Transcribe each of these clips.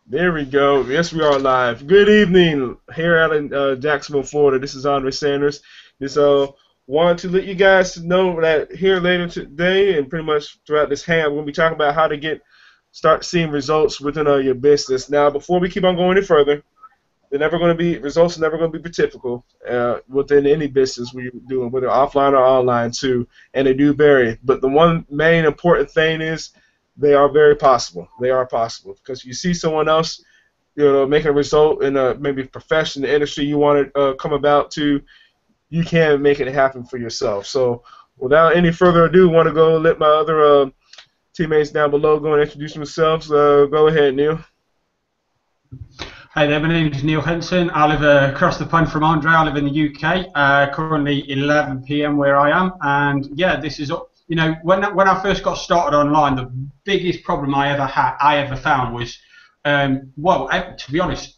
There we go. Yes, we are live. Good evening here out in Jacksonville, Florida. This is Andre Sanders. Just wanted to let you guys know that here later today and pretty much throughout this ham, we're going to be talking about how to start seeing results within your business. Now, before we keep on going any further, they're never going to be results are never going to be typical within any business we're doing, whether offline or online too, and they do vary. But the one main important thing is they are very possible. They are possible because you see someone else, making a result in a maybe profession, the industry you want to come about to, you can make it happen for yourself. So, without any further ado, I want to go let my other teammates down below go and introduce themselves. Go ahead, Neil. Hi there, my name is Neil Henson. I live across the pond from Andre. I live in the UK. Currently 11 p.m. where I am, and yeah, this is when I first got started online, the biggest problem I ever found was to be honest,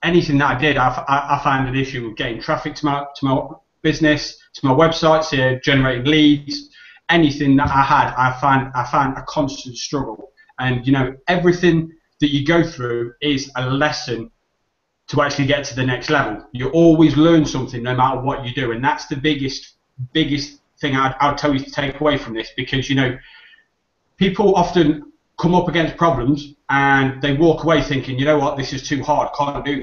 anything that I did, I found an issue with getting traffic to my business, to my websites, generating leads. Anything that I had, I found a constant struggle, and everything that you go through is a lesson to actually get to the next level. You always learn something no matter what you do, and that's the biggest thing I'd tell you to take away from this, because people often come up against problems and they walk away thinking, you know what, this is too hard, I can't do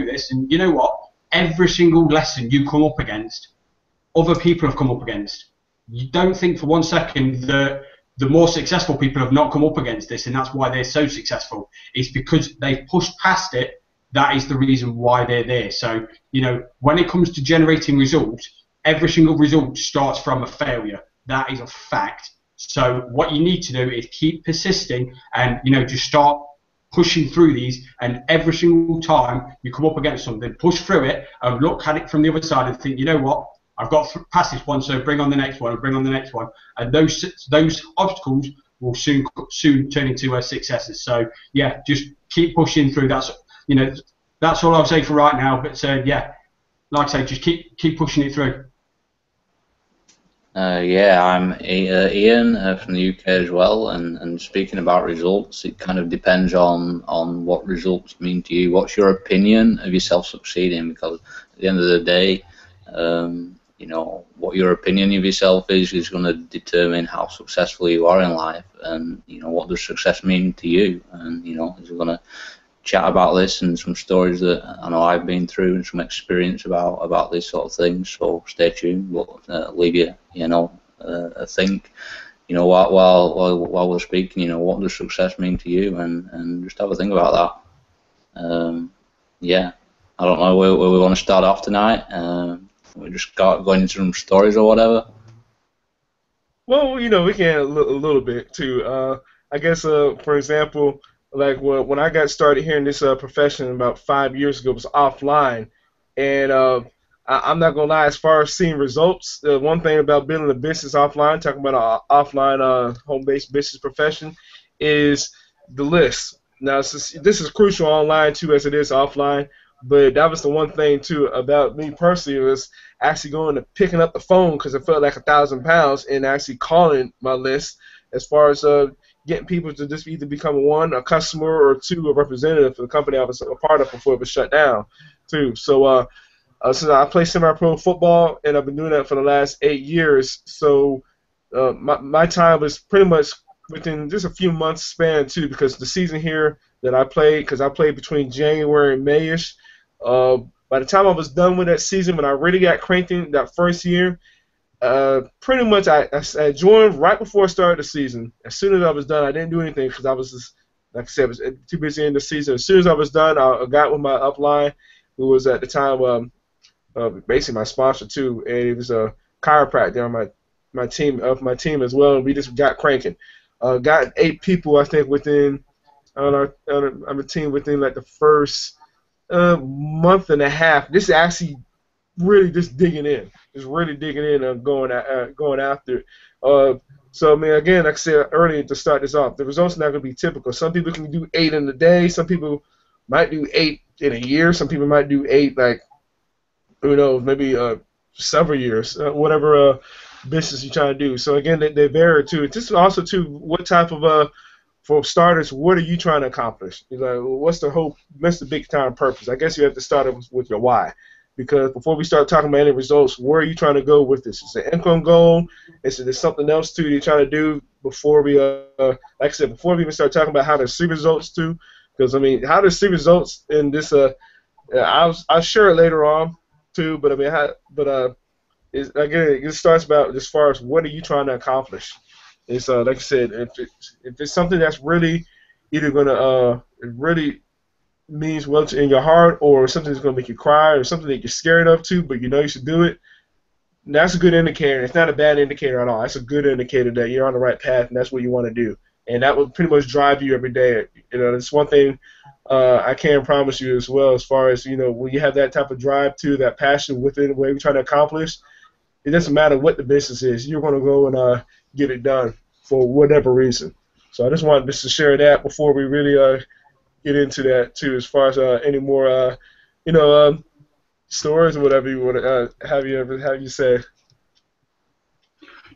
this, and you know what, every single lesson you come up against, other people have come up against. You don't think for 1 second that the more successful people have not come up against this, and that's why they're so successful. It's because they've pushed past it. That is the reason why they're there. So, when it comes to generating results, every single result starts from a failure. That is a fact. So what you need to do is keep persisting and, just start pushing through these, and every single time you come up against something, push through it and look at it from the other side and think, you know what, I've got past this one, so bring on the next one, and bring on the next one, and those obstacles will soon turn into successes. So yeah, just keep pushing through. That's all I'll say for right now. But yeah, like I say, just keep pushing it through. Yeah, I'm Ian from the UK as well, and speaking about results, it kind of depends on what results mean to you. What's your opinion of yourself succeeding? Because at the end of the day, what your opinion of yourself is going to determine how successful you are in life, and what does success mean to you. And we're going to chat about this and some stories that I know I've been through and some experience about this sort of thing. So stay tuned. We'll leave you think while we're speaking. What does success mean to you, and just have a think about that. Yeah, I don't know where we want to start off tonight. We just going into some stories or whatever. Well, we can a little bit too. I guess, for example, like when I got started here in this profession about 5 years ago, it was offline, and I'm not gonna lie. As far as seeing results, the one thing about building a business offline, talking about an offline home-based business profession, is the list. Now, this is crucial online too, as it is offline. But that was the one thing too about me personally, was actually going to picking up the phone, because it felt like 1,000 pounds, and actually calling my list, as far as getting people to just either become one, a customer, or two, a representative for the company I was a part of before it was shut down too. So since I play semi-pro football, and I've been doing that for the last 8 years, so my time was pretty much within just a few months span too, because the season here that I played, because I played between January and Mayish. By the time I was done with that season, when I really got cranked in that first year, pretty much I joined right before I started the season. As soon as I was done, I didn't do anything because I was just, like I said, I was too busy in the season. As soon as I was done, I got with my upline, who was at the time basically my sponsor too, and it was a chiropractor on my team as well, and we just got cranking. Got 8 people, I think, within on our team within like the first month and a half. This is actually really just digging in, and going after it. So I mean, again, like I said earlier to start this off, the results are not going to be typical. Some people can do 8 in a day. Some people might do 8 in a year. Some people might do 8 maybe several years, whatever business you're trying to do. So again, they vary too. This is also too what type of for starters, what are you trying to accomplish? You know, what's the big time purpose? I guess you have to start it with your why, because before we start talking about any results, where are you trying to go with this? Is it an income goal? Is it something else too you're trying to do before we, like I said, before we even start talking about how to see results too? Because I mean, how to see results in this, I'll share it later on too. But I mean, again, it starts about as far as what are you trying to accomplish. It's like I said, if it's something that's really either gonna it really means well in your heart, or something that's gonna make you cry, or something that you're scared of too, but you know you should do it. That's a good indicator. It's not a bad indicator at all. That's a good indicator that you're on the right path and that's what you want to do. And that will pretty much drive you every day. You know, it's one thing I can promise you as well, as far as, you know, when you have that type of drive to that passion within what you're trying to accomplish, it doesn't matter what the business is. You're going to go and get it done for whatever reason. So I just wanted just to share that before we really get into that too, as far as any more, stories or whatever you want to have you say.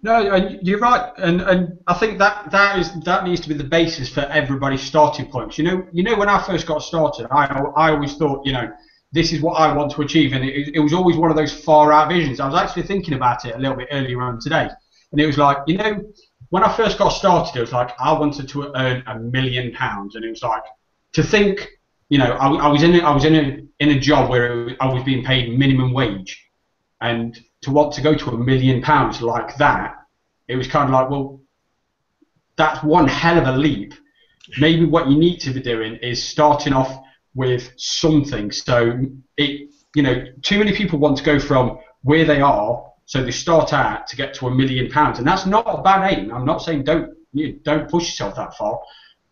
No, you're right, and I think that needs to be the basis for everybody's starting points. You know, when I first got started, I always thought, you know, this is what I want to achieve, and it was always one of those far out visions. I was actually thinking about it a little bit earlier on today, and it was like, you know, when I first got started, it was like I wanted to earn £1 million, and it was like to think, you know, I was in a job where I was being paid minimum wage, and to want to go to £1 million like that, it was kind of like, well, that's one hell of a leap. Maybe what you need to be doing is starting off with something. So you know, too many people want to go from where they are, so they start out to get to £1 million, and that's not a bad aim. I'm not saying don't push yourself that far,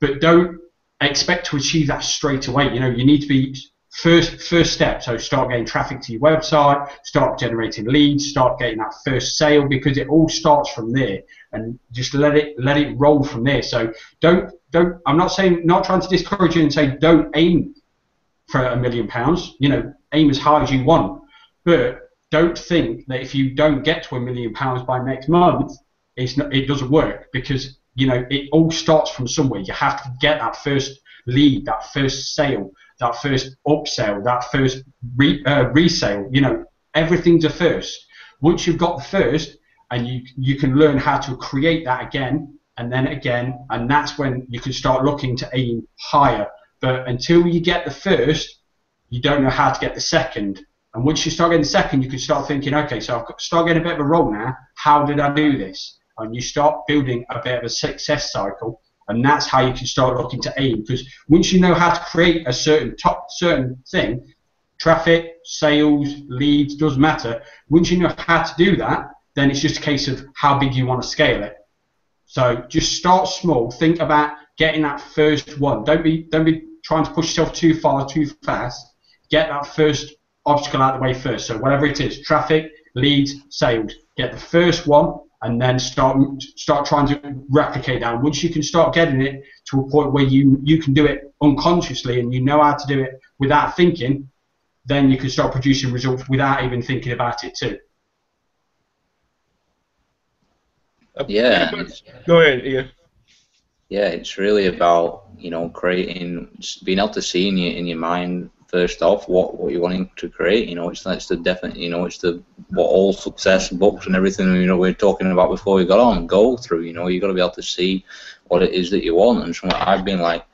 but don't expect to achieve that straight away. You know, you need to be first step. So start getting traffic to your website, start generating leads, start getting that first sale, because it all starts from there, and just let it roll from there. So don't. I'm not trying to discourage you and say don't aim for £1 million. You know, aim as high as you want, but don't think that if you don't get to £1 million by next month, it doesn't work, because you know it all starts from somewhere. You have to get that first lead, that first sale, that first upsell, that first resale. You know, everything's a first. Once you've got the first, and you can learn how to create that again and then again, and that's when you can start looking to aim higher. But until you get the first, you don't know how to get the second. And once you start getting the second, you can start thinking, okay, so I've got to start getting a bit of a roll now. How did I do this? And you start building a bit of a success cycle, and that's how you can start looking to aim. Because once you know how to create a certain thing, traffic, sales, leads, doesn't matter. Once you know how to do that, then it's just a case of how big you want to scale it. So just start small. Think about getting that first one. Don't be trying to push yourself too far, too fast. Get that first obstacle out of the way first. So whatever it is, traffic, leads, sales. Get the first one, and then start trying to replicate that. And once you can start getting it to a point where you can do it unconsciously and you know how to do it without thinking, then you can start producing results without even thinking about it too. Yeah. Go ahead, Ian. Yeah, it's really about, you know, being able to see in your mind first off what you're wanting to create. You know, it's the definite, you know, it's what all success books and everything, you know, we were talking about before we got on go through. You know, you got to be able to see what it is that you want. And something I've been like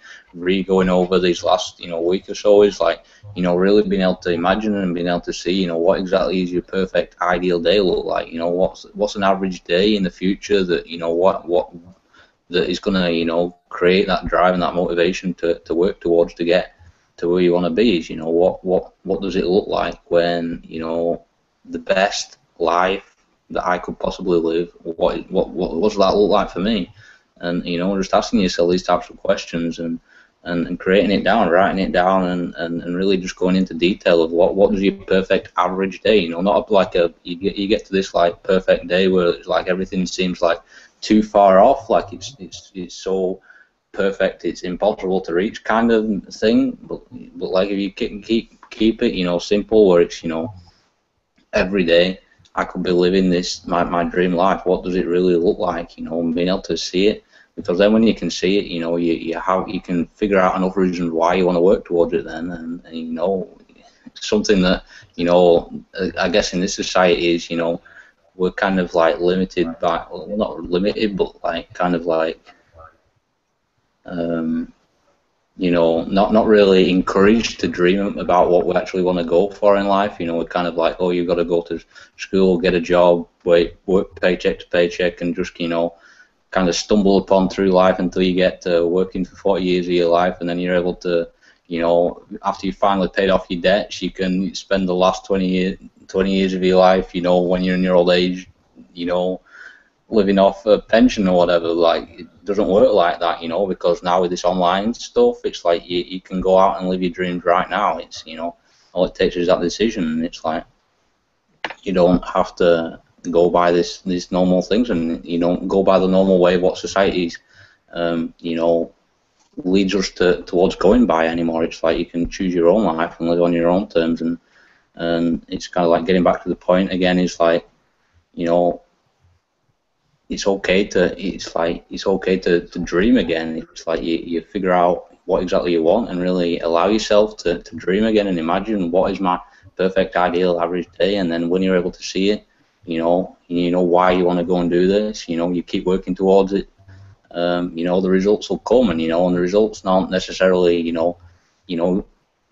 going over these last, you know, week or so is like, you know, really being able to imagine and being able to see, you know, what exactly is your perfect ideal day look like. You know, what's an average day in the future that, you know, what that is going to, you know, create that drive and that motivation to work towards to get to where you want to be. Is, you know, what does it look like when, you know, the best life that I could possibly live, what does that look like for me? And, you know, just asking yourself these types of questions and creating it down, writing it down, and really just going into detail of what does your perfect average day, you know, not like you get to this like perfect day where it's like everything seems like too far off, like it's so perfect it's impossible to reach kind of thing, but like if you keep it, you know, simple, where it's, you know, every day I could be living this my dream life. What does it really look like, you know, and being able to see it because then when you can see it, you know, you can figure out enough reasons why you want to work towards it then, and you know, something that, you know, I guess in this society is, you know, we're kind of like limited by, well, not limited, but like kind of like, you know, not really encouraged to dream about what we actually want to go for in life. You know, we're kind of like, oh, you've got to go to school, get a job, work paycheck to paycheck, and just, you know, kind of stumble upon through life until you get to working for 40 years of your life, and then you're able to, you know, after you finally paid off your debts, you can spend the last 20 years of your life, you know, when you're in your old age, you know, living off a pension or whatever. Like, it doesn't work like that, you know, because now with this online stuff, it's like you can go out and live your dreams right now. It's, you know, all it takes is that decision, and it's like you don't have to go by these normal things, and you don't go by the normal way of what society's, you know, leads us towards going by anymore. It's like you can choose your own life and live on your own terms, and it's kind of like getting back to the point again. Is like, you know, it's okay to dream again. It's like you figure out what exactly you want and really allow yourself to dream again and imagine what is my perfect ideal average day, and then when you're able to see it, you know why you want to go and do this, you know, you keep working towards it, you know, the results will come, and you know, and the results not necessarily, you know,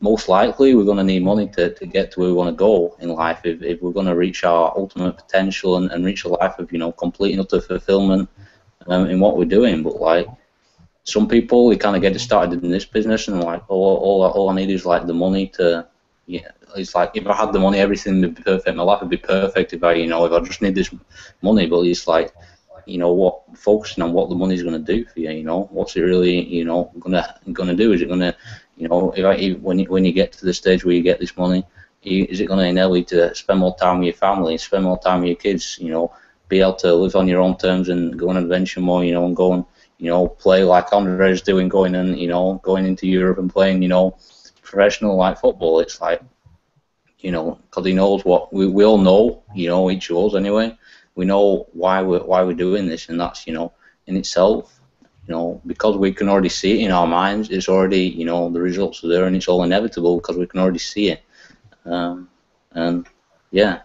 most likely we're going to need money to get to where we want to go in life if we're going to reach our ultimate potential and reach a life of, you know, complete and utter fulfillment in what we're doing. But like, some people, they kind of get started in this business and like, all I need is like the money to, yeah, it's like if I had the money, everything would be perfect. My life would be perfect if I just need this money. But it's like, you know, focusing on what the money's going to do for you. You know, what's it really, you know, gonna do? Is it going to, you know, when you get to the stage where you get this money, is it going to enable you to spend more time with your family, spend more time with your kids? You know, be able to live on your own terms and go on adventure more. You know, and go and, you know, play like Andre's doing, going into Europe and playing, you know, professional like football. It's like, you know, because he knows what we all know, you know, each of us anyway. We know why we're doing this, and that's, you know, in itself, you know, because we can already see it in our minds. It's already, you know, the results are there, and it's all inevitable because we can already see it. And yeah.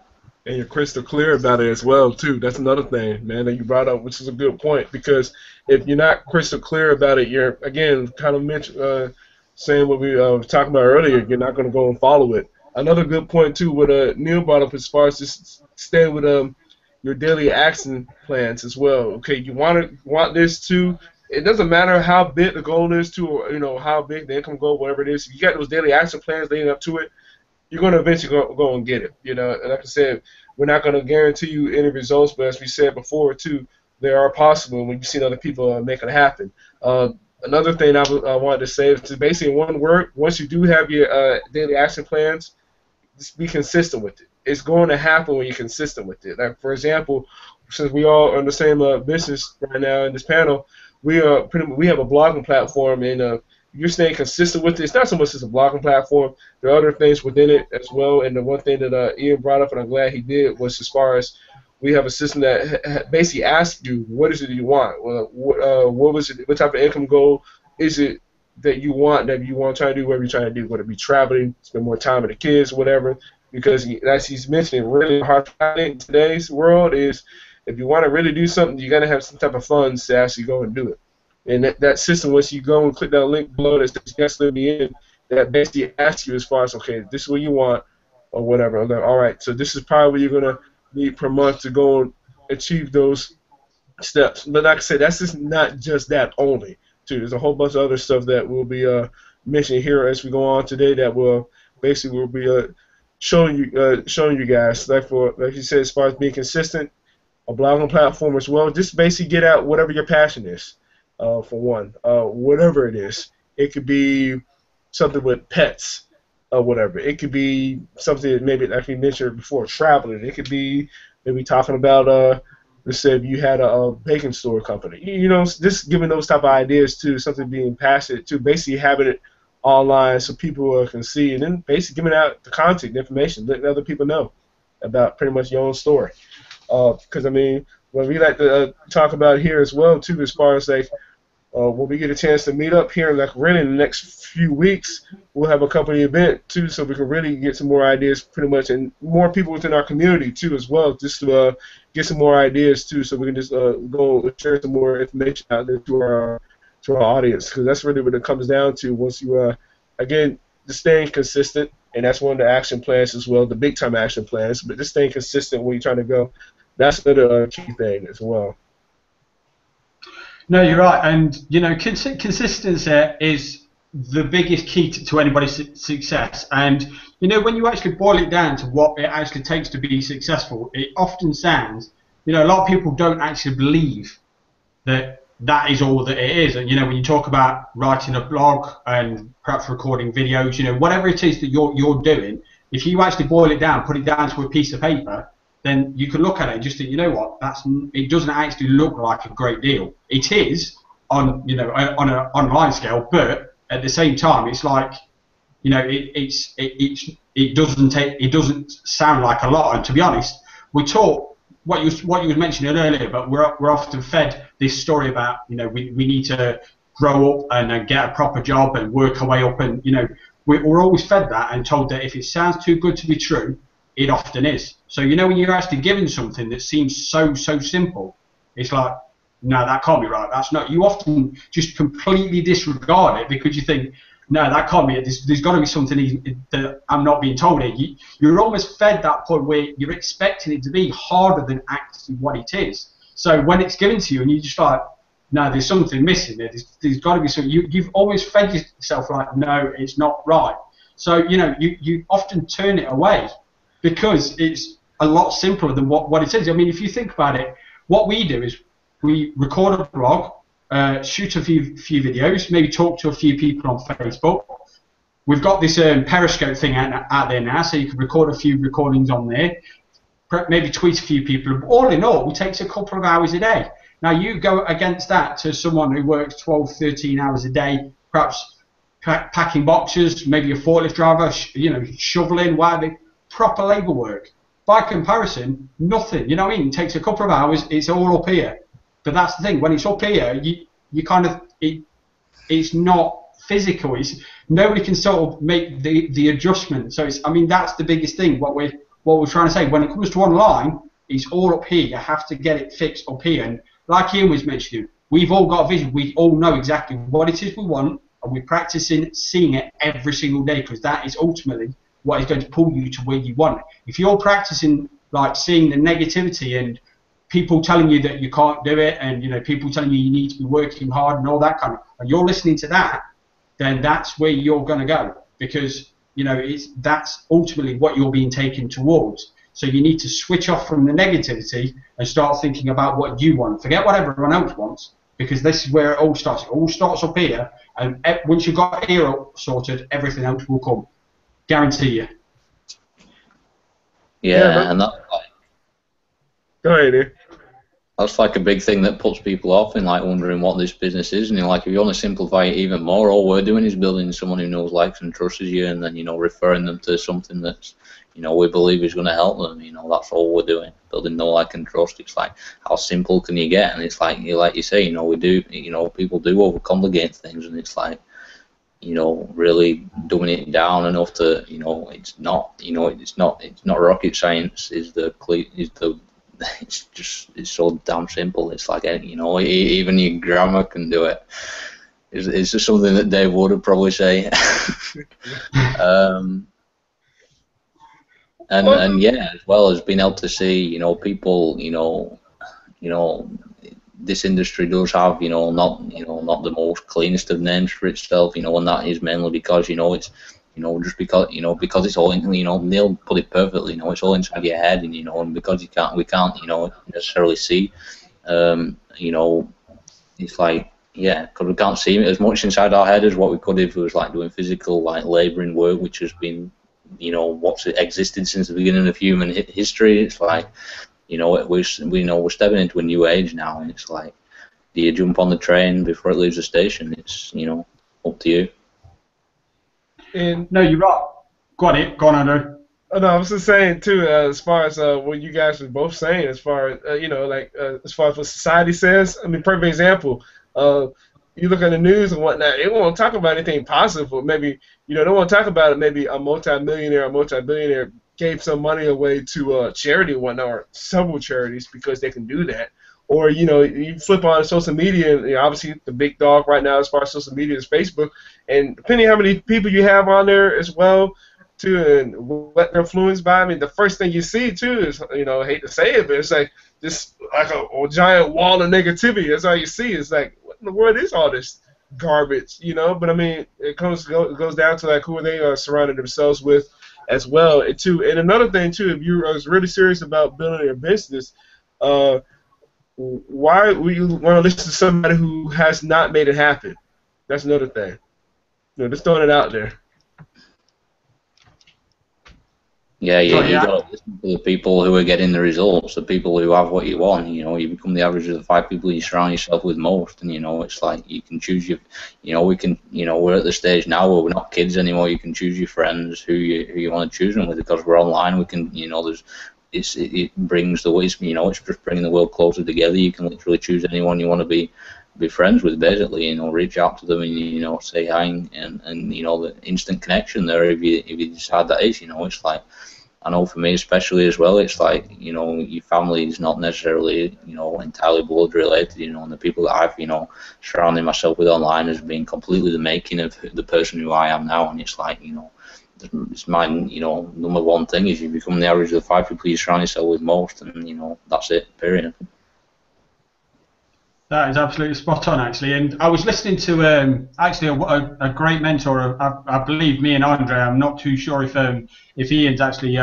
And you're crystal clear about it as well, too. That's another thing, man, that you brought up, which is a good point, because if you're not crystal clear about it, you're, again, kind of saying what we were talking about earlier, you're not going to go and follow it. Another good point, too, what Neil brought up as far as just staying with your daily action plans as well. Okay, you want this too. It doesn't matter how big the goal is too, or, you know, how big the income goal, whatever it is. If you got those daily action plans leading up to it, you're going to eventually go and get it. You know, and like I said, we're not going to guarantee you any results, but as we said before too, they are possible when you've seen other people make it happen. Another thing I wanted to say is to basically in one word, once you do have your daily action plans, just be consistent with it. It's going to happen when you're consistent with it. Like, for example, since we all are in the same business right now in this panel, we have a blogging platform, and you're staying consistent with it. It's not so much as a blogging platform. There are other things within it as well. And the one thing that Ian brought up, and I'm glad he did, was as far as we have a system that basically asks you, what is it you want? Well, what type of income goal is it that you want to try to do, whatever you're trying to do, whether it be traveling, spend more time with the kids, whatever. Because as he's mentioning, really hard in today's world is if you want to really do something, you got to have some type of funds to actually go and do it. And that system, once you go and click that link below that says yes, let me in, that basically asks you as far as, okay, this is what you want or whatever. I'm like, all right, so this is probably what you're going to need per month to go and achieve those steps. But like I said, that's just not just that only, too. There's a whole bunch of other stuff that we'll be mentioning here as we go on today that will basically be showing you guys, like you said, as far as being consistent, a blogging platform as well. Just basically get out whatever your passion is, for one, whatever it is. It could be something with pets or whatever. It could be something that maybe, like we mentioned before, traveling. It could be maybe talking about, let's say if you had a baking store company. You know, just giving those type of ideas to something being passionate to, basically having it online so people can see, and then basically giving out the content, the information, letting other people know about pretty much your own story. Because I mean, what we like to talk about here as well too, as far as like when we get a chance to meet up here in Lake in the next few weeks, we'll have a company event too, so we can really get some more ideas, pretty much, and more people within our community too as well, just to get some more ideas too, so we can just go and share some more information out there to our audience, because that's really what it comes down to. Once you again, just staying consistent, and that's one of the action plans as well, the big time action plans, but just staying consistent where you're trying to go. That's another key thing as well. No, you're right, and you know, consistency is the biggest key to anybody's success. And you know, when you actually boil it down to what it actually takes to be successful, it often sounds, you know, a lot of people don't actually believe that that is all that it is. And you know, when you talk about writing a blog and perhaps recording videos, you know, whatever it is that you're doing, if you actually boil it down, put it down to a piece of paper, then you can look at it and just think, you know what, it doesn't actually look like a great deal. It is on, you know, on an online scale, but at the same time, it's like, you know, it doesn't sound like a lot. And to be honest, we're taught what you were mentioning earlier, but we're often fed this story about, you know, we need to grow up and get a proper job and work our way up, and you know, we're always fed that and told that if it sounds too good to be true, it often is. So you know, when you're actually given something that seems so simple, it's like, no, that can't be right. That's not. You often just completely disregard it because you think, no, that can't be it. There's got to be something that I'm not being told here. You're almost fed that point where you're expecting it to be harder than actually what it is. So when it's given to you and you just like, no, there's something missing there. There's got to be something. You've always fed yourself like, no, it's not right. So you know, you often turn it away, because it's a lot simpler than what it is. I mean, if you think about it, what we do is we record a blog, shoot a few videos, maybe talk to a few people on Facebook. We've got this Periscope thing out there now, so you can record a few recordings on there, maybe tweet a few people. All in all, it takes a couple of hours a day. Now, you go against that to someone who works 12, 13 hours a day, perhaps packing boxes, maybe a forklift driver, you know, shoveling, whatever. Proper labour work. By comparison, nothing. You know what I mean? It takes a couple of hours. It's all up here. But that's the thing. When it's up here, you kind of it's not physical. Nobody can sort of make the adjustment. So I mean, that's the biggest thing. What we're trying to say, when it comes to online, it's all up here. You have to get it fixed up here. And like Ian was mentioning, we've all got a vision. We all know exactly what it is we want, and we're practicing seeing it every single day, because that is ultimately what is going to pull you to where you want. If you're practicing like seeing the negativity and people telling you that you can't do it, and you know, people telling you need to be working hard and all that kind of, and you're listening to that, then that's where you're going to go, because you know, that's ultimately what you're being taken towards. So you need to switch off from the negativity and start thinking about what you want. Forget what everyone else wants, because this is where it all starts. It all starts up here, and once you've got here sorted, everything else will come. Guarantee you. Yeah, and that, like, go ahead, dude. That's like a big thing that puts people off in like wondering what this business is. And you're like, if you want to simplify it even more, all we're doing is building someone who knows, likes, and trusts you, and then, you know, referring them to something that's, you know, we believe is going to help them. You know, that's all we're doing, building know, like, and trust. It's like, how simple can you get? And it's like you say, you know, we do, you know, people do overcomplicate things, and it's like, you know, really dumbing it down enough to, you know, it's not, you know, it's not rocket science. It's so damn simple. It's like, you know, even your grammar can do it. It's just something that Dave would probably say. And yeah, as well as being able to see, you know, people, you know, this industry does have, you know, not the most cleanest of names for itself, you know, and that is mainly because, you know, it's, you know, just because it's all in, you know, Neil put it perfectly, you know, it's all inside your head, and, you know, and because we can't, you know, necessarily see, you know, it's like, yeah, because we can't see it as much inside our head as what we could if it was like doing physical, like labouring work, which has been, you know, what's existed since the beginning of human history. It's like, you know, we're stepping into a new age now, and it's like, do you jump on the train before it leaves the station? It's, you know, up to you. And no, you're right. Go on, Andrew. Oh, no, I was just saying too, as far as what you guys were both saying, as far as you know, like as far as what society says. I mean, perfect example. you look at the news and whatnot, they won't talk about anything positive, or maybe they won't talk about it. Maybe a multi-millionaire or multi-billionaire gave some money away to a charity or whatnot, or several charities because they can do that. Or you flip on social media, and obviously the big dog right now as far as social media is Facebook, and depending how many people you have on there as well, too, and what they're influenced by. I mean, the first thing you see too is, I hate to say it, but it's like this like a giant wall of negativity. That's all you see. It's like, what in the world is all this garbage, But I mean, it goes down to like who they are surrounding themselves with as well, too. And another thing too, if you are really serious about building your business, why would you want to listen to somebody who has not made it happen? That's another thing. Just throwing it out there. Yeah, you got to listen to the people who are getting the results, the people who have what you want. You become the average of the 5 people you surround yourself with most, and it's like you can choose we can, we're at the stage now where we're not kids anymore. You can choose your friends who you want to choose them with, because we're online. We can, it brings it's just bringing the world closer together. You can literally choose anyone you want to be friends with, basically. Reach out to them and say hi, and the instant connection there. If you decide that is, it's like, I know for me especially as well, it's like, your family is not necessarily, entirely blood related, and the people that I've, surrounding myself with online has been completely the making of the person who I am now. And it's like, it's my, number one thing is you become the average of the 5 people you surround yourself with most, and, that's it, period. That is absolutely spot on, actually. And I was listening to actually a great mentor. I believe me and Andre. I'm not too sure if Ian's actually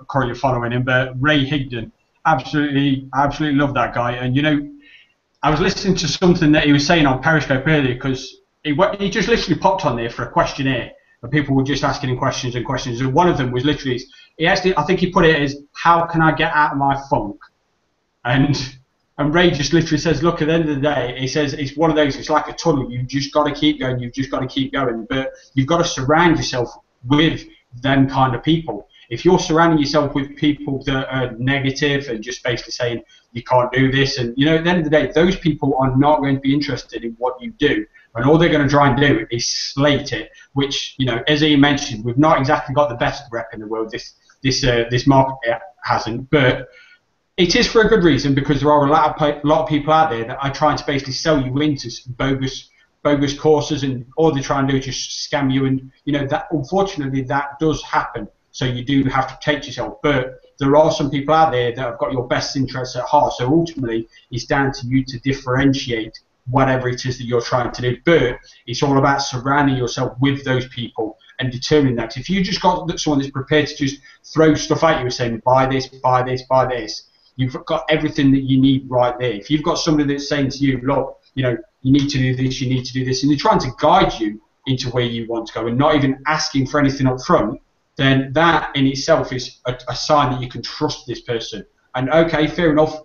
currently following him, but Ray Higdon. Absolutely love that guy. And I was listening to something that he was saying on Periscope earlier, because he just literally popped on there for a questionnaire, and people were just asking him questions and questions. And one of them was literally, I think he put it as, "How can I get out of my funk?" And Ray just literally says, look, at the end of the day, he says it's one of those, it's like a tunnel. You've just got to keep going. You've just got to keep going. But you've got to surround yourself with them kind of people. If you're surrounding yourself with people that are negative and just basically saying you can't do this, and, at the end of the day, those people are not going to be interested in what you do. And all they're going to try and do is slate it, which, as Ian mentioned, we've not exactly got the best rep in the world. This market hasn't, but it is for a good reason, because there are a lot of people out there that are trying to basically sell you into bogus courses, and all they try and do is just scam you. And that, unfortunately, that does happen. So you do have to protect yourself. But there are some people out there that have got your best interests at heart. So ultimately, it's down to you to differentiate whatever it is that you're trying to do. But it's all about surrounding yourself with those people and determining that. If you just got someone that's prepared to just throw stuff at you and saying, buy this, buy this, buy this, you've got everything that you need right there. If you've got somebody that's saying to you, look, you need to do this, you need to do this, and they're trying to guide you into where you want to go and not even asking for anything up front, then that in itself is a sign that you can trust this person. And okay, fair enough,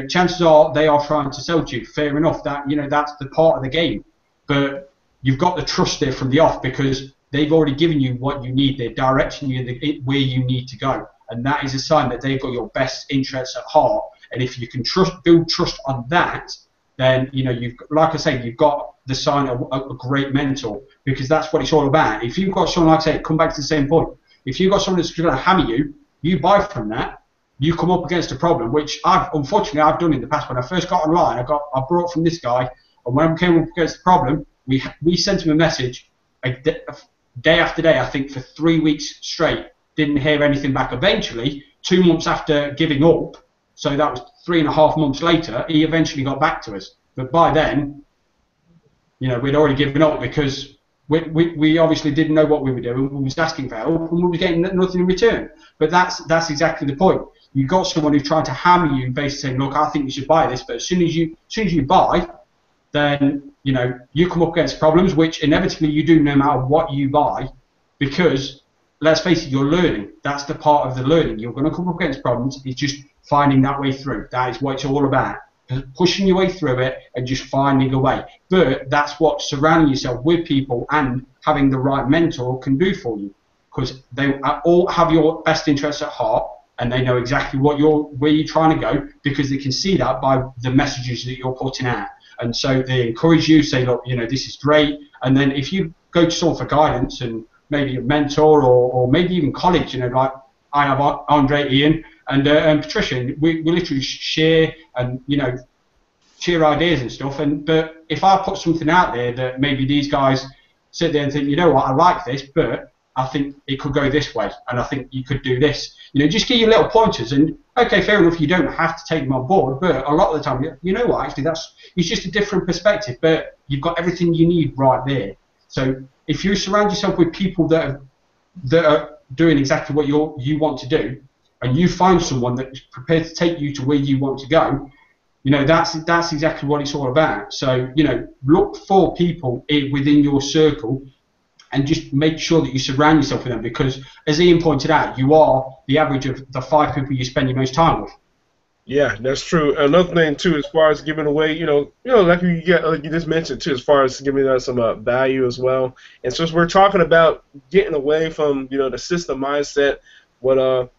chances are they are trying to sell to you. Fair enough, that that's the part of the game. But you've got the trust there from the off, because they've already given you what you need. They're directing you where you need to go. And that is a sign that they've got your best interests at heart. And if you can build trust on that, then you've, like I say, you've got the sign of a great mentor, because that's what it's all about. If you've got someone, like I say, come back to the same point. If you've got someone that's going to hammer you, you buy from that. You come up against a problem, which unfortunately I've done in the past. When I first got online, I bought from this guy, and when I came up against the problem, we sent him a message day after day, I think for 3 weeks straight. Didn't hear anything back. Eventually, 2 months after giving up, so that was 3.5 months later, he eventually got back to us. But by then, we'd already given up, because we obviously didn't know what we were doing. We was asking for help, and we were getting nothing in return. But that's exactly the point. You've got someone who's trying to hammer you, basically saying, look, I think you should buy this. But as soon as you buy, then you come up against problems, which inevitably you do no matter what you buy, because let's face it, you're learning. That's the part of the learning. You're going to come up against problems. It's just finding that way through. That is what it's all about. Pushing your way through it and just finding a way. But that's what surrounding yourself with people and having the right mentor can do for you, because they all have your best interests at heart, and they know exactly where you're trying to go, because they can see that by the messages that you're putting out. and so they encourage you, say, look, this is great. And then if you go to someone for guidance, and maybe a mentor, or maybe even colleagues, like I have Andre, Ian, and Patricia, and we literally share and share ideas and stuff. But if I put something out there that maybe these guys sit there and think, what, I like this, but I think it could go this way, and I think you could do this. Just give you little pointers, and okay, fair enough, you don't have to take them on board, but a lot of the time, what, actually, it's just a different perspective, but you've got everything you need right there. So if you surround yourself with people that are doing exactly what you want to do, and you find someone that's prepared to take you to where you want to go, that's exactly what it's all about. So, look for people within your circle, and just make sure that you surround yourself with them, because, as Ian pointed out, you are the average of the 5 people you spend your most time with. Yeah, that's true. Another thing too, as far as giving away, like you just mentioned too, as far as giving us some value as well. And since we're talking about getting away from the system mindset, what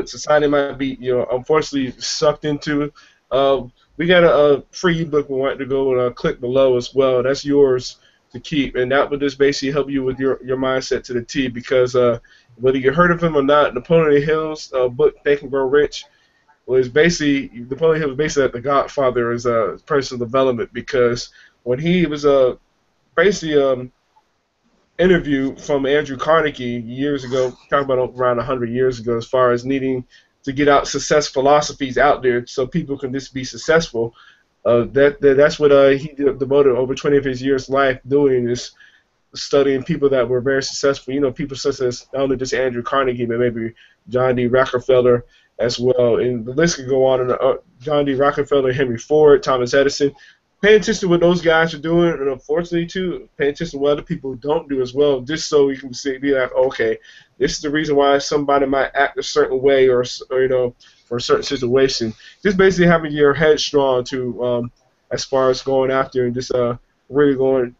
society might be unfortunately sucked into, we got a free ebook we want to go and click below as well. That's yours to keep, and that would just basically help you with your mindset to the T. Because whether you heard of him or not, Napoleon Hill's book Think and Grow Rich was basically, Napoleon Hill was basically like the godfather as personal development, because when he was basically interview from Andrew Carnegie years ago, talking about around 100 years ago, as far as needing to get out success philosophies out there so people can just be successful. That's what he devoted over 20 of his years' life doing, is studying people that were very successful. People such as not only just Andrew Carnegie, but maybe John D. Rockefeller as well, and the list could go on. And John D. Rockefeller, Henry Ford, Thomas Edison. Pay attention to what those guys are doing, and unfortunately, too, pay attention to what other people don't do as well, just so you can be like, okay, this is the reason why somebody might act a certain way, or for a certain situation. Just basically having your head strong to, as far as going after and just really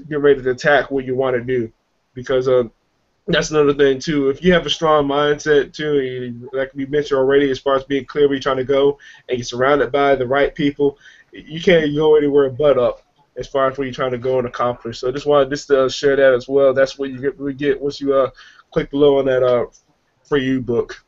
get ready to attack what you want to do, because that's another thing too. If you have a strong mindset too, like we mentioned already, as far as being clear where you're trying to go, and you're surrounded by the right people, you can't go anywhere but up as far as where you're trying to go and accomplish. So I just wanted to share that as well. That's what you get once you click below on that free ebook.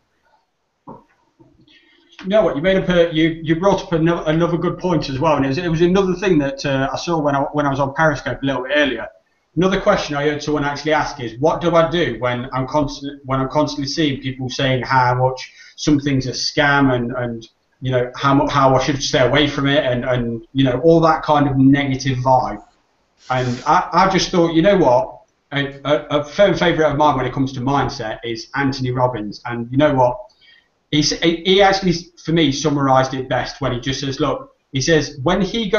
You know what? You brought up another good point as well, and it was another thing that I saw when I was on Periscope a little bit earlier. Another question I heard someone actually ask is, what do I do when I'm constantly seeing people saying how much something's a scam, and how I should stay away from it, and all that kind of negative vibe. And I just thought, what, a firm favourite of mine when it comes to mindset is Anthony Robbins. And you know what, he actually, for me, summarised it best when he just says, look, he says when he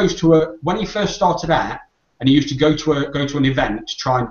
first started out, and he used to go to an event to try and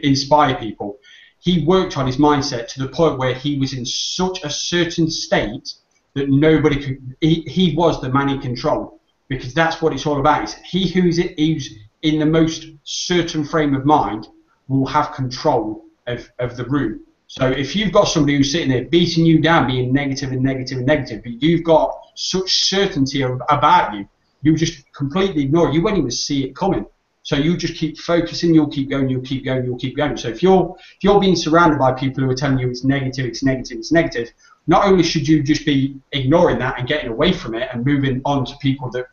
inspire people, he worked on his mindset to the point where he was in such a certain state that nobody could. He was the man in control, because that's what it's all about. He who's in the most certain frame of mind will have control of the room. So if you've got somebody who's sitting there beating you down, being negative and negative and negative, but you've got such certainty about you, you just completely ignore it. You won't even see it coming. So you just keep focusing, you'll keep going, you'll keep going, you'll keep going. So if you're being surrounded by people who are telling you it's negative, it's negative, it's negative, not only should you just be ignoring that and getting away from it and moving on to people that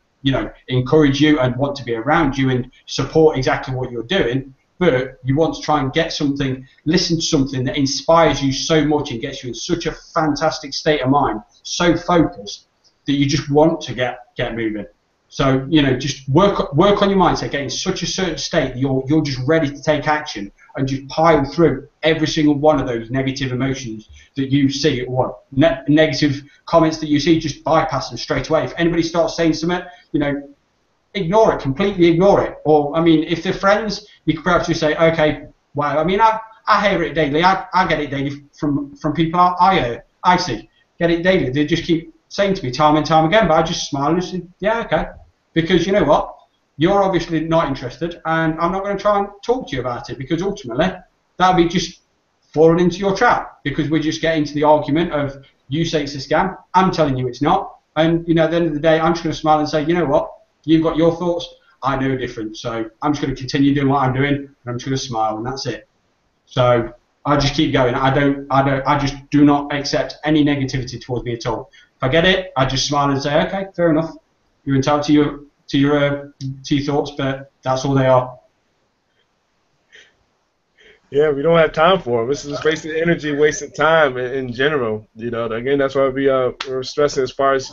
encourage you and want to be around you and support exactly what you're doing, but you want to try and listen to something that inspires you so much and gets you in such a fantastic state of mind, so focused that you just want to get moving. So, just work on your mindset, get in such a certain state that you're just ready to take action and just pile through every single one of those negative emotions that you see, or negative comments that you see, just bypass them straight away. If anybody starts saying something, ignore it, completely ignore it. Or, if they're friends, you could perhaps just say, okay, well, I hear it daily. I get it daily from people I see. Get it daily. They just keep saying to me time and time again, but I just smile and say, yeah, okay. Because you know what? You're obviously not interested, and I'm not going to try and talk to you about it, because ultimately that'll be just falling into your trap, because we just get into the argument of, you say it's a scam, I'm telling you it's not, and at the end of the day, I'm just going to smile and say, you know what? You've got your thoughts. I know different. So I'm just going to continue doing what I'm doing, and I'm just going to smile, and that's it. So I just keep going. I just do not accept any negativity towards me at all. If I get it, I just smile and say, okay, fair enough. You're entitled to your thoughts, but that's all they are. Yeah, we don't have time for them. This is basically energy, wasted time in general. You know, again, that's why we're stressing as far as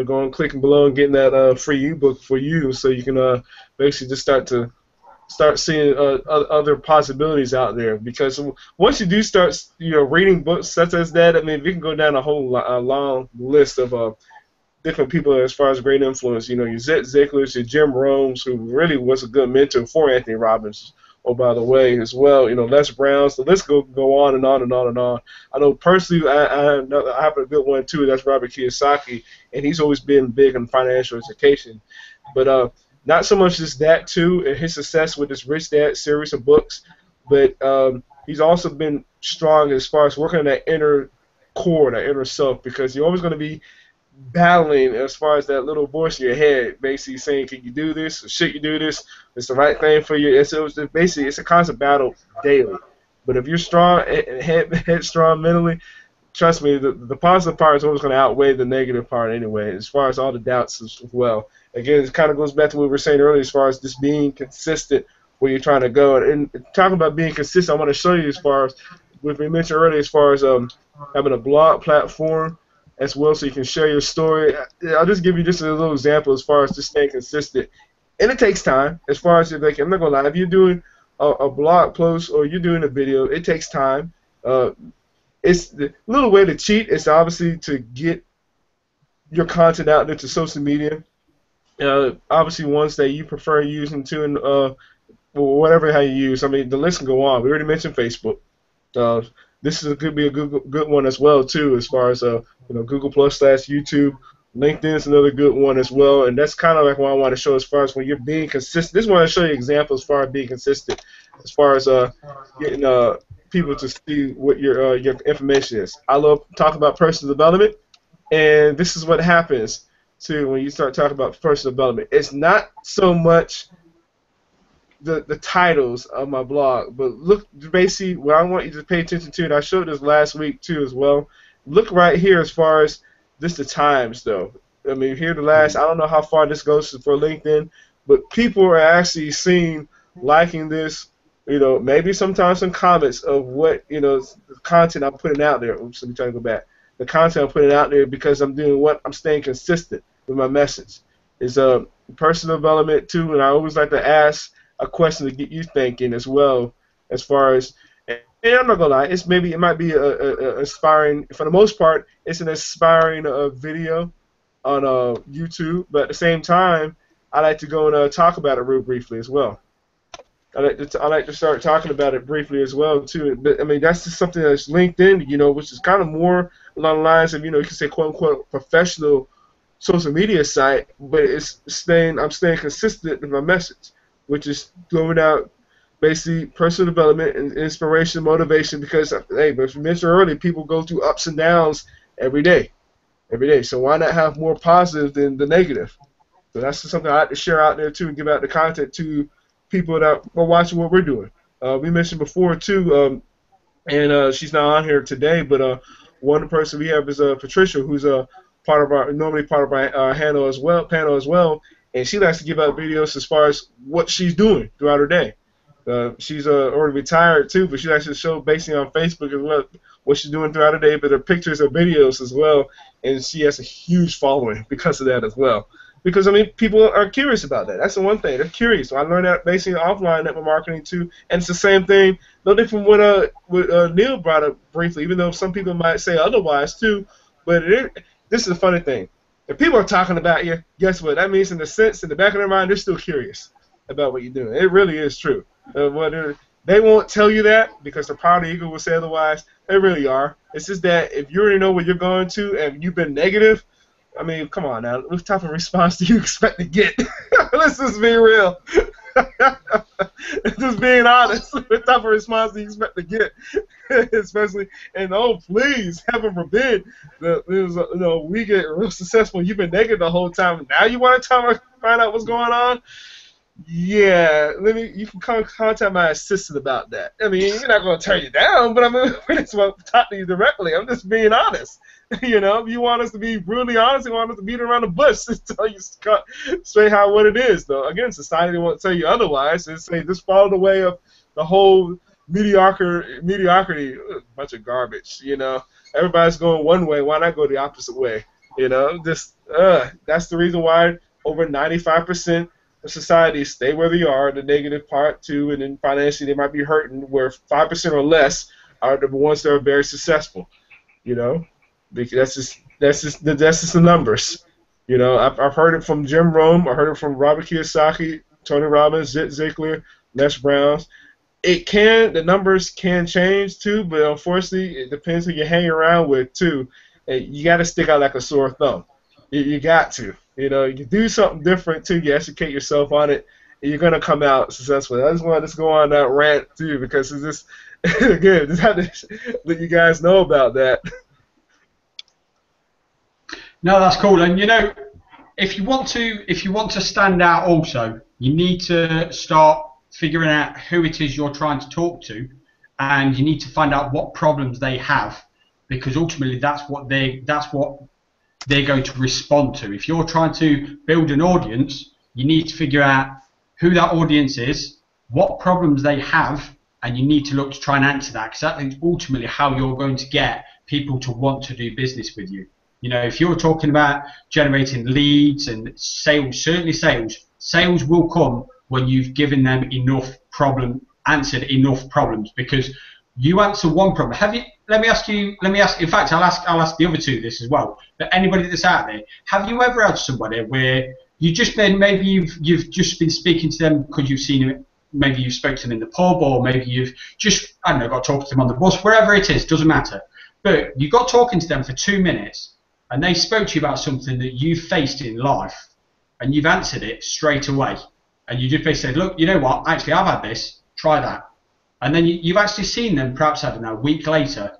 going clicking below and getting that free ebook for you, so you can basically just start seeing other possibilities out there. Because once you do start reading books such as that, I mean, we can go down a whole long list of different people as far as great influence. Your Zet Ziegler's, your Jim Rohns, who really was a good mentor for Anthony Robbins. Oh, by the way, as well, Les Brown's. The list go on and on and on and on. I know personally, I have a good one too. That's Robert Kiyosaki, and he's always been big on financial education. But not so much just that too, and his success with this Rich Dad series of books, but he's also been strong as far as working on that inner core, that inner self, because you're always going to be battling as far as that little voice in your head, basically saying, "Can you do this? Or should you do this? It's the right thing for you." It's a constant battle daily. But if you're strong and headstrong mentally, trust me, the positive part is always going to outweigh the negative part anyway, as far as all the doubts as well. Again, it kind of goes back to what we were saying earlier as far as just being consistent where you're trying to go. And talking about being consistent, I want to show you as far as what we mentioned earlier, as far as having a blog platform as well, so you can share your story. I'll just give you just a little example as far as just staying consistent. And it takes time. As far as, like, I'm not going to lie, if you're doing a blog post or you're doing a video, it takes time. It's the little way to cheat is obviously to get your content out there to social media. Obviously ones that you prefer using to, and whatever how you use. I mean, the list can go on. We already mentioned Facebook. This could be a good one as well too, as far as Google Plus / YouTube. LinkedIn is another good one as well, and that's kind of like what I want to show as far as when you're being consistent. This is want to show you examples as far as being consistent, as far as getting people to see what your information is. I love talking about personal development, and this is what happens too when you start talking about personal development. It's not so much the titles of my blog, but look, basically what I want you to pay attention to, and I showed this last week too as well. Look right here as far as this the times though. I mean, here the last, I don't know how far this goes for LinkedIn, but people are actually seeing, liking this, maybe sometimes some comments of what, the content I'm putting out there. Oops, let me try to go back. The content I'm putting out there because I'm doing what? I'm staying consistent with my message. It's personal development too, and I always like to ask a question to get you thinking as well, as far as, and I'm not gonna lie, it might be a inspiring, for the most part, it's an inspiring video on YouTube, but at the same time, I like to go and talk about it real briefly as well. I like to start talking about it briefly as well too. But I mean, that's just something that's LinkedIn, which is kind of more along the lines of, you can say quote unquote professional social media site, but I'm staying consistent with my message, which is going out basically personal development and inspiration, motivation, because, hey, as we mentioned earlier, people go through ups and downs every day. So why not have more positive than the negative? So that's just something I like to share out there too, and give out the content to people that are watching what we're doing. We mentioned before too, and she's not on here today, but one person we have is Patricia, who's normally part of our panel as well, and she likes to give out videos as far as what she's doing throughout her day. She's already retired too, but she likes to show basically on Facebook as well what she's doing throughout her day, but her pictures or videos as well, and she has a huge following because of that as well. Because, I mean, people are curious about that. That's the one thing. They're curious. So I learned that basically offline network marketing too, and it's the same thing. No different from what Neil brought up briefly, even though some people might say otherwise too. But this is the funny thing. If people are talking about you, guess what? That means in the back of their mind, they're still curious about what you're doing. It really is true. They won't tell you that because the proud ego will say otherwise. They really are. It's just that if you already know what you're going to and you've been negative, I mean, come on now. What type of response do you expect to get? Let's just be real. Just being honest. What type of response do you expect to get? Especially, and please, heaven forbid, we get real successful. You've been negative the whole time. Now you want to find out what's going on. Yeah, you can contact my assistant about that. I mean, you're not going to turn you down, but I mean, we just want to talk to you directly. I'm just being honest. You know, if you want us to be brutally honest, you want us to beat around the bush, just tell you straight how what it is, though. Again, society won't tell you otherwise. They say just follow the way of the whole mediocrity, bunch of garbage. You know, everybody's going one way. Why not go the opposite way? You know, that's the reason why over 95% of society stay where they are, the negative part too, and then financially they might be hurting, where 5% or less are the ones that are very successful. You know, because that's just the numbers. You know, I've heard it from Jim Rome, I heard it from Robert Kiyosaki, Tony Robbins, Zig Ziglar, Les Brown. The numbers can change too, but unfortunately, it depends who you hang around with too. And you got to stick out like a sore thumb. You got to. You know, you do something different too. You educate yourself on it, and you're gonna come out successful. I just want to go on that rant too, because it's just again, just have to let you guys know about that. No, that's cool. And you know, if you want to stand out, also, you need to start figuring out who it is you're trying to talk to, and you need to find out what problems they have, because ultimately that's what they're going to respond to. If you're trying to build an audience, you need to figure out who that audience is, what problems they have, and you need to look to try and answer that, because that is ultimately how you're going to get people to want to do business with you. You know, if you're talking about generating leads and sales, certainly sales will come when you've given them answered enough problems, because you answer one problem. Let me ask, in fact, I'll ask the other two this as well, but anybody that's out there, have you ever had somebody where you've just just been speaking to them because you've seen them, maybe you've spoken to them in the pub, or maybe you've just, I don't know, got talking to them on the bus, wherever it is, doesn't matter, but you got talking to them for 2 minutes, and they spoke to you about something that you faced in life, and you've answered it straight away, and you just basically said, look, you know what, actually I've had this, try that. And then you've actually seen them, perhaps, I don't know, a week later,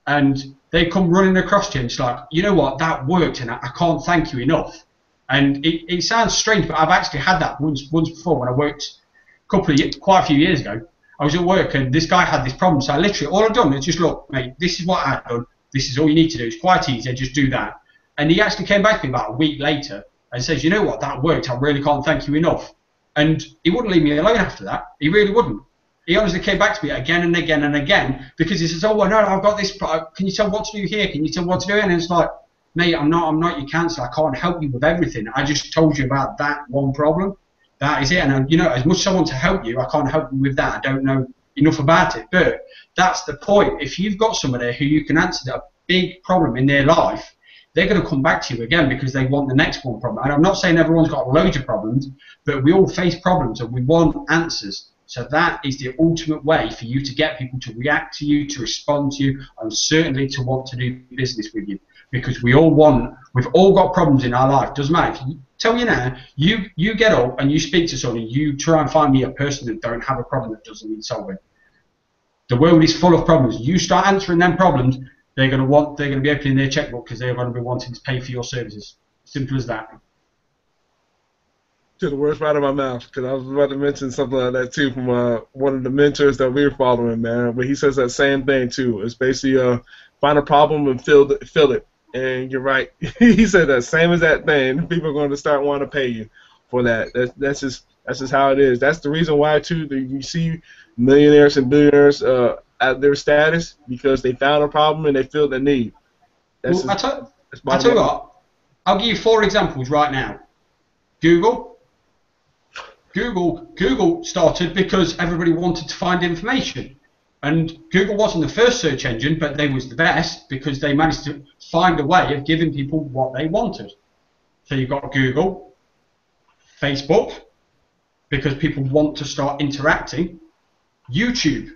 and they come running across to you and it's like, you know what, that worked, and I can't thank you enough. And it sounds strange, but I've actually had that once before when I worked quite a few years ago. I was at work and this guy had this problem, so I literally, all I've done is just, look, mate, this is what I've done, this is all you need to do, it's quite easy, just do that. And he actually came back to me about a week later and says, you know what, that worked, I really can't thank you enough. And he wouldn't leave me alone after that, he really wouldn't. He honestly came back to me again and again and again, because he says, oh, well, no, I've got this, can you tell what to do here, can you tell what to do? And it's like, mate, I'm not your counselor, I can't help you with everything, I just told you about that one problem, that is it. And you know, as much as I want to help you, I can't help you with that, I don't know enough about it. But that's the point. If you've got somebody who you can answer a big problem in their life, they're going to come back to you again because they want the next one problem. And I'm not saying everyone's got loads of problems, but we all face problems and we want answers. So that is the ultimate way for you to get people to react to you, to respond to you, and certainly to want to do business with you. Because we've all got problems in our life. Doesn't matter. If you, tell you now, you get up and you speak to someone, you try and find me a person that don't have a problem that doesn't need solving. The world is full of problems. You start answering them problems, they're going to be opening their checkbook because they're going to be wanting to pay for your services. Simple as that. To the words right out of my mouth, because I was about to mention something like that too from one of the mentors that we're following, man. But he says that same thing too. It's basically find a problem and fill it. And you're right. He said that same as that thing. People are going to start wanting to pay you for that. That's just how it is. That's the reason why too that you see millionaires and billionaires at their status, because they found a problem and they filled the need. That's well, I tell you what. I'll give you 4 examples right now. Google started because everybody wanted to find information. And Google wasn't the first search engine, but they was the best because they managed to find a way of giving people what they wanted. So you've got Google, Facebook, because people want to start interacting, YouTube,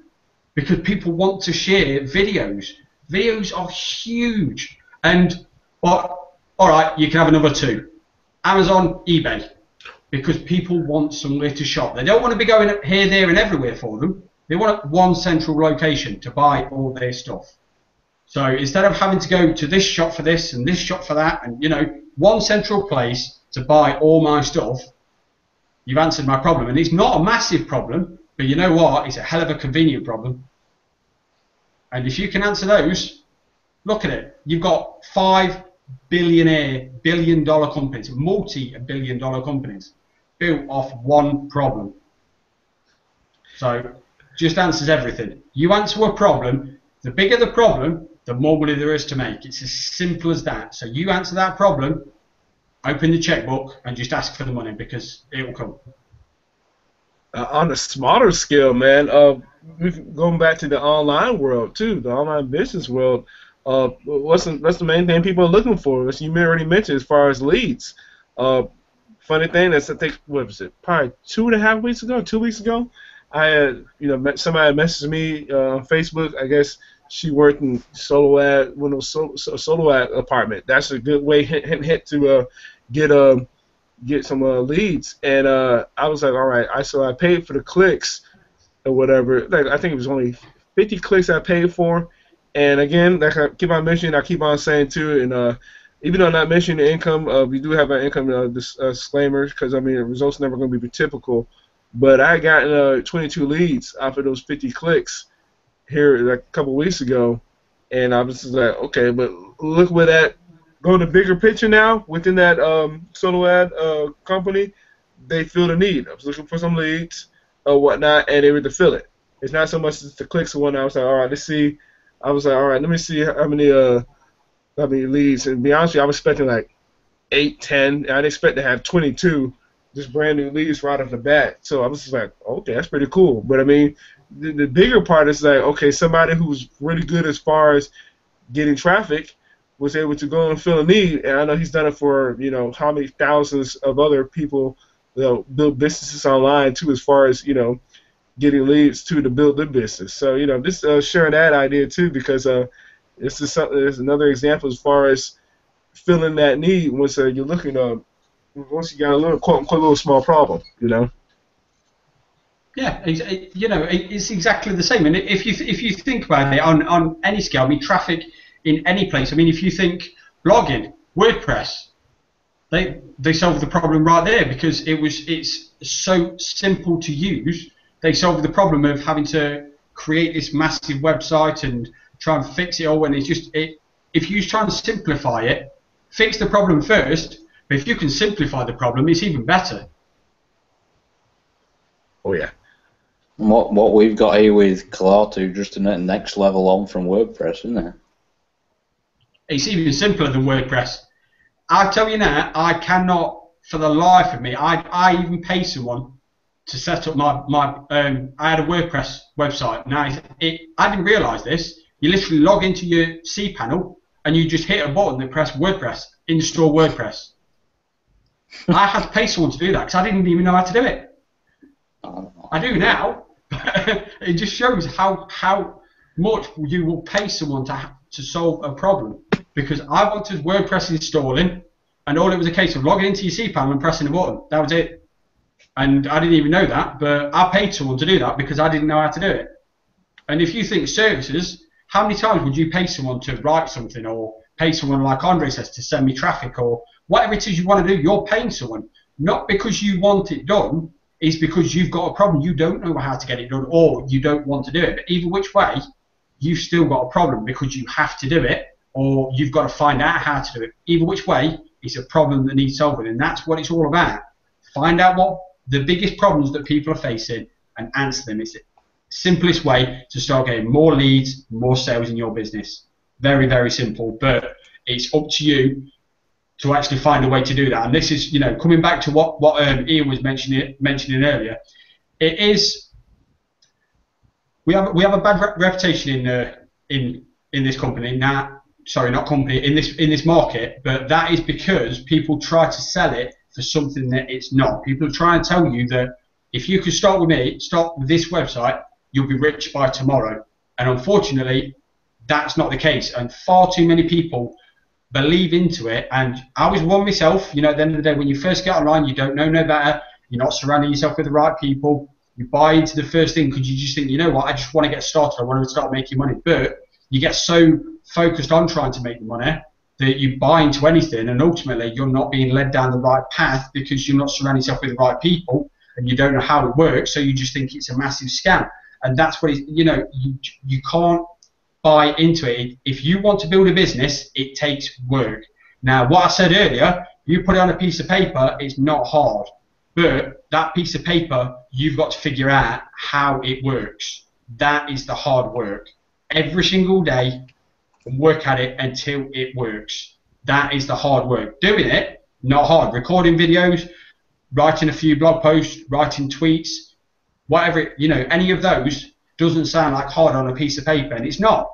because people want to share videos. Videos are huge. And, all right, you can have another 2. Amazon, eBay. Because people want somewhere to shop. They don't want to be going here, there, and everywhere for them. They want one central location to buy all their stuff. So instead of having to go to this shop for this and this shop for that, and one central place to buy all my stuff, you've answered my problem. And it's not a massive problem, but you know what? It's a hell of a convenient problem. And if you can answer those, look at it. You've got 5 billion-dollar companies, multi-billion-dollar companies, built off one problem. So just answers everything. You answer a problem, the bigger the problem, the more money there is to make. It's as simple as that. So you answer that problem, open the checkbook, and just ask for the money because it will come. On a smaller scale, man, going back to the online world too, the online business world. What's the main thing people are looking for? As you already mentioned, as far as leads. Funny thing, that's I think what was it? Probably 2.5 weeks ago, 2 weeks ago. I had somebody messaged me on Facebook. I guess she worked in solo ad, one of those solo ad apartment. That's a good way hint to get some leads. And I was like, all right. So I paid for the clicks or whatever. Like I think it was only 50 clicks I paid for. And again, like I keep on mentioning, I keep on saying too, and even though I'm not mentioning the income, we do have an income disclaimer because I mean the results never going to be typical. But I got 22 leads off of those 50 clicks here like a couple weeks ago, and I was just like, okay, but look where that go to bigger picture now within that solo ad company, they feel the need. I was looking for some leads or whatnot, and they were to fill it. It's not so much as the clicks or whatnot. I was like, all right, let's see. I was like, all right, let me see how many leads. And to be honest with you, I was expecting like 8, 10. And I'd expect to have 22 just brand new leads right off the bat. So I was just like, okay, that's pretty cool. But I mean, the bigger part is like, okay, somebody who's really good as far as getting traffic was able to go and fill a need. And I know he's done it for how many thousands of other people build businesses online too, as far as getting leads to build their business. So just sharing that idea too, because this is something. There's another example as far as filling that need once you're looking once you got a little quote unquote little small problem. Yeah, it's exactly the same. And if you think about it on any scale, I mean traffic in any place. I mean if you think blogging, WordPress, they solve the problem right there because it's so simple to use. They solve the problem of having to create this massive website and try and fix it all. And it's just if you try and simplify it, fix the problem first. But if you can simplify the problem, it's even better. Oh yeah. What we've got here with Clartu, just the next level on from WordPress, isn't it? It's even simpler than WordPress. I'll tell you now, I cannot, for the life of me, I even pay someone to set up my I had a WordPress website. Now I didn't realise this. You literally log into your cPanel and you just hit a button that press WordPress, install WordPress. I had to pay someone to do that because I didn't even know how to do it. I do now. It just shows how much you will pay someone to solve a problem. Because I wanted WordPress installing, and all it was a case of logging into your cPanel and pressing a button. That was it. And I didn't even know that, but I paid someone to do that because I didn't know how to do it. And if you think services, how many times would you pay someone to write something, or pay someone like Andre says to send me traffic, or whatever it is you want to do? You're paying someone, not because you want it done, it's because you've got a problem, you don't know how to get it done, or you don't want to do it. But either which way, you've still got a problem because you have to do it, or you've got to find out how to do it. Either which way, it's a problem that needs solving, and that's what it's all about. Find out what the biggest problems that people are facing and answer them. It's the simplest way to start getting more leads, more sales in your business. Very, very simple, but it's up to you to actually find a way to do that. And this is, coming back to what Ian was mentioning earlier. It is we have a bad reputation in this company now. Sorry, not company, in this market, but that is because people try to sell it for something that it's not. People try and tell you that if you could start with me, start with this website, you'll be rich by tomorrow. And unfortunately, that's not the case. And far too many people believe into it. And I was one myself. At the end of the day, when you first get online, you don't know no better. You're not surrounding yourself with the right people. You buy into the first thing because you just think, you know what, I just want to get started. I want to start making money. But you get so focused on trying to make the money that you buy into anything, and ultimately you're not being led down the right path because you're not surrounding yourself with the right people and you don't know how it works, so you just think it's a massive scam. And that's what you can't buy into it. If you want to build a business, it takes work. Now, what I said earlier, you put it on a piece of paper, it's not hard. But that piece of paper, you've got to figure out how it works. That is the hard work. Every single day, work at it until it works. That is the hard work. Doing it, not hard. Recording videos, writing a few blog posts, writing tweets, whatever, any of those doesn't sound like hard on a piece of paper, and it's not.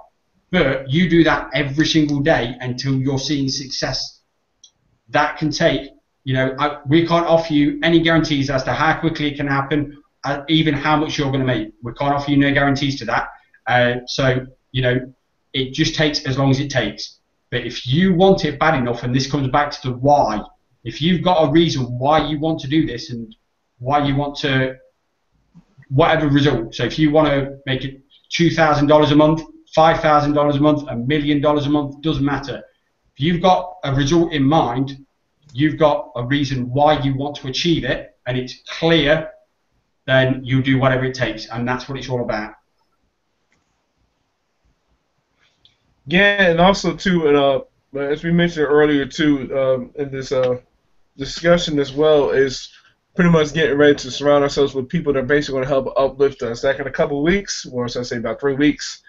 But you do that every single day until you're seeing success. That can take, we can't offer you any guarantees as to how quickly it can happen, even how much you're going to make. We can't offer you no guarantees to that. So, it just takes as long as it takes. But if you want it bad enough, and this comes back to the why, if you've got a reason why you want to do this and why you want to, whatever result, so if you want to make it $2,000 a month, $5,000 a month, $1 million a month, doesn't matter. If you've got a result in mind, you've got a reason why you want to achieve it, and it's clear, then you do whatever it takes, and that's what it's all about. Yeah, and also too, and as we mentioned earlier too, in this discussion as well, is pretty much getting ready to surround ourselves with people that are basically going to help uplift us. Like in a couple of weeks, or should I say about 3 weeks,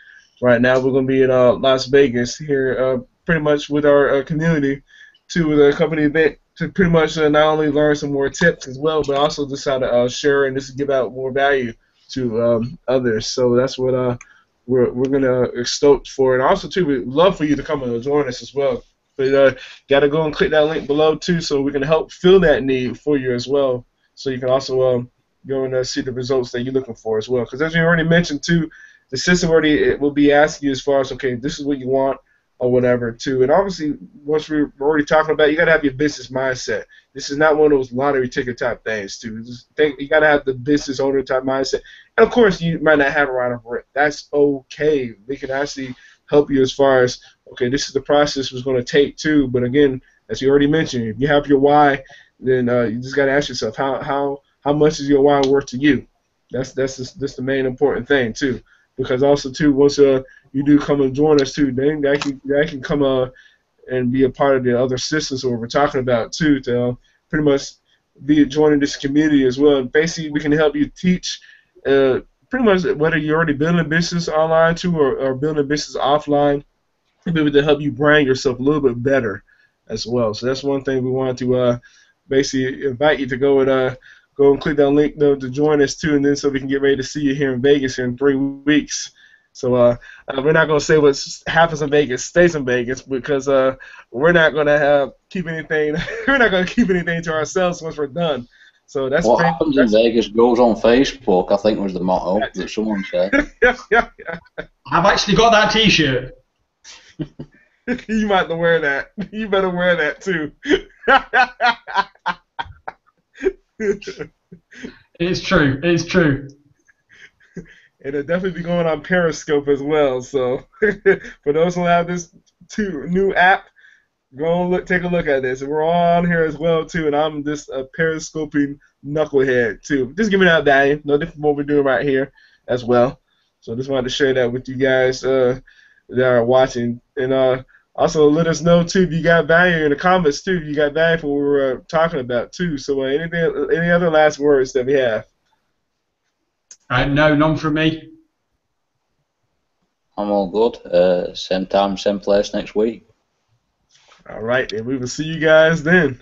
right now we're going to be in Las Vegas here, pretty much with our community, to a company event to pretty much not only learn some more tips as well, but also just how to share and just give out more value to others. So that's what we're going to stoked for. And also, too, we'd love for you to come and join us as well. But got to go and click that link below, too, so we can help fill that need for you as well. So you can also go and see the results that you're looking for as well. Because as you already mentioned, too, the system already will be asking you as far as, okay, this is what you want or whatever, too. And obviously, once we're already talking about it, you got to have your business mindset. This is not one of those lottery ticket type things, too. You got to have the business owner type mindset. And, of course, you might not have it right off rip. That's okay. We can actually help you as far as, okay, this is the process it's going to take, too. But, again, as you already mentioned, if you have your why, then you just got to ask yourself, how much is your why worth to you? That's the main important thing, too. Because also, too, once you do come and join us, too, then that can come and be a part of the other systems that we're talking about, too, to pretty much be joining this community as well. And basically, we can help you teach pretty much whether you're already building a business online, too, or building a business offline, to be able to help you brand yourself a little bit better as well. So that's one thing we wanted to basically invite you to go and click that link to join us, too, and then so we can get ready to see you here in Vegas here in 3 weeks. So we're not going to say what happens in Vegas stays in Vegas, because we're not going to keep anything. We're not going to keep anything to ourselves once we're done. So that's what happens in Vegas goes on Facebook, I think was the motto that someone said. Yeah. I've actually got that T-shirt. You might have to wear that. You better wear that too. It's true. It's true. It'll definitely be going on Periscope as well. So for those who have this new app, go and take a look at this. And we're on here as well too. And I'm just a Periscoping knucklehead too. Just giving out value. No different from what we're doing right here as well. So just wanted to share that with you guys that are watching. And also let us know too if you got value in the comments too. If you got value for what we were talking about too. So any other last words that we have? No, none from me. I'm all good. Same time, same place next week. All right, and we will see you guys then.